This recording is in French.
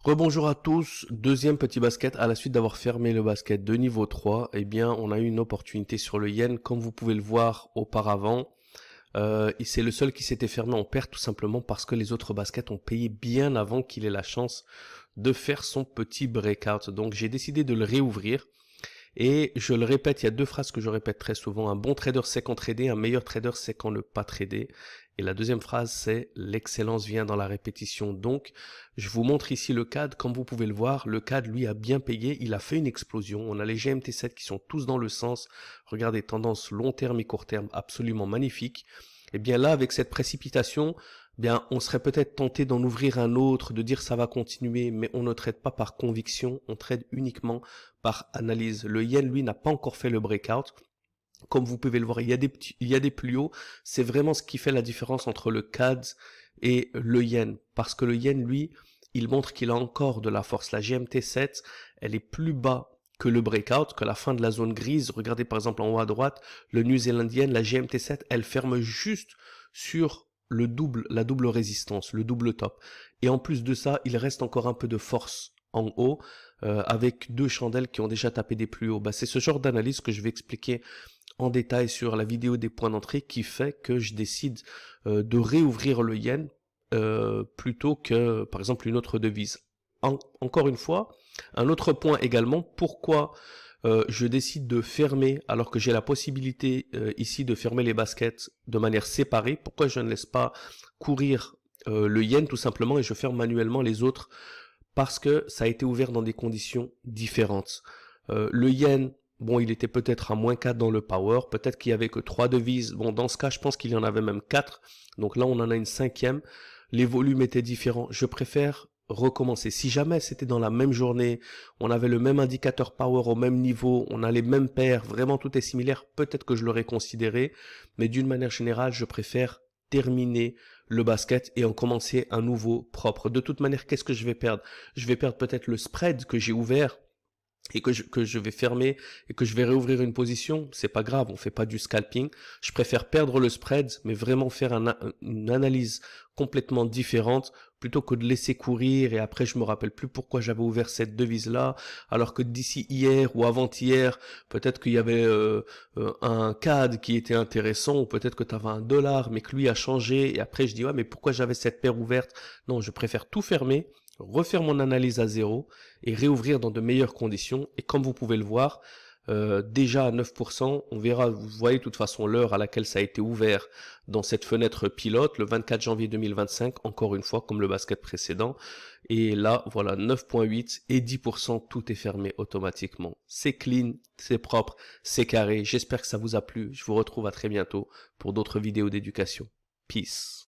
Rebonjour à tous, deuxième petit basket. À la suite d'avoir fermé le basket de niveau 3, eh bien on a eu une opportunité sur le yen comme vous pouvez le voir auparavant. Et c'est le seul qui s'était fermé en perte tout simplement parce que les autres baskets ont payé bien avant qu'il ait la chance de faire son petit breakout. Donc j'ai décidé de le réouvrir. Et je le répète, il y a deux phrases que je répète très souvent. Un bon trader sait quand trader, un meilleur trader sait quand ne pas trader. Et la deuxième phrase, c'est l'excellence vient dans la répétition. Donc, je vous montre ici le CAD. Comme vous pouvez le voir, le CAD, lui, a bien payé. Il a fait une explosion. On a les GMT7 qui sont tous dans le sens. Regardez, tendance long terme et court terme, absolument magnifique. Et bien là, avec cette précipitation, bien, on serait peut-être tenté d'en ouvrir un autre, de dire ça va continuer, mais on ne trade pas par conviction, on trade uniquement par analyse. Le yen, lui, n'a pas encore fait le breakout. Comme vous pouvez le voir, il y a des plus hauts. C'est vraiment ce qui fait la différence entre le CAD et le yen. Parce que le yen, lui, il montre qu'il a encore de la force. La GMT7, elle est plus bas que le breakout, que la fin de la zone grise. Regardez par exemple en haut à droite, le New Zealandienne, la GMT7, elle ferme juste sur la double résistance, le double top. Et en plus de ça, il reste encore un peu de force en haut, avec deux chandelles qui ont déjà tapé des plus hauts. Bah, c'est ce genre d'analyse que je vais expliquer en détail sur la vidéo des points d'entrée qui fait que je décide de réouvrir le yen plutôt que par exemple une autre devise. Encore une fois, un autre point également, pourquoi je décide de fermer alors que j'ai la possibilité ici de fermer les baskets de manière séparée, pourquoi je ne laisse pas courir le yen tout simplement et je ferme manuellement les autres, parce que ça a été ouvert dans des conditions différentes. Le yen, bon, il était peut-être à -4 dans le power, peut-être qu'il y avait que 3 devises. Bon, dans ce cas, je pense qu'il y en avait même 4. Donc là, on en a une cinquième. Les volumes étaient différents. Je préfère recommencer. Si jamais c'était dans la même journée, on avait le même indicateur power au même niveau, on a les mêmes paires, vraiment tout est similaire, peut-être que je l'aurais considéré. Mais d'une manière générale, je préfère terminer le basket et en commencer un nouveau propre. De toute manière, qu'est-ce que je vais perdre? Je vais perdre peut-être le spread que j'ai ouvert et que je vais fermer et que je vais réouvrir une position, c'est pas grave, on fait pas du scalping. Je préfère perdre le spread, mais vraiment faire une analyse complètement différente plutôt que de laisser courir et après je me rappelle plus pourquoi j'avais ouvert cette devise là, alors que d'ici hier ou avant-hier, peut-être qu'il y avait un CAD qui était intéressant ou peut-être que tu avais un dollar mais que lui a changé et après je dis ouais mais pourquoi j'avais cette paire ouverte? Non, je préfère tout fermer, refaire mon analyse à zéro et réouvrir dans de meilleures conditions. Et comme vous pouvez le voir, déjà à 9%, on verra, vous voyez de toute façon l'heure à laquelle ça a été ouvert dans cette fenêtre pilote, le 24 janvier 2025, encore une fois, comme le basket précédent. Et là, voilà, 9,8 et 10%, tout est fermé automatiquement. C'est clean, c'est propre, c'est carré. J'espère que ça vous a plu. Je vous retrouve à très bientôt pour d'autres vidéos d'éducation. Peace.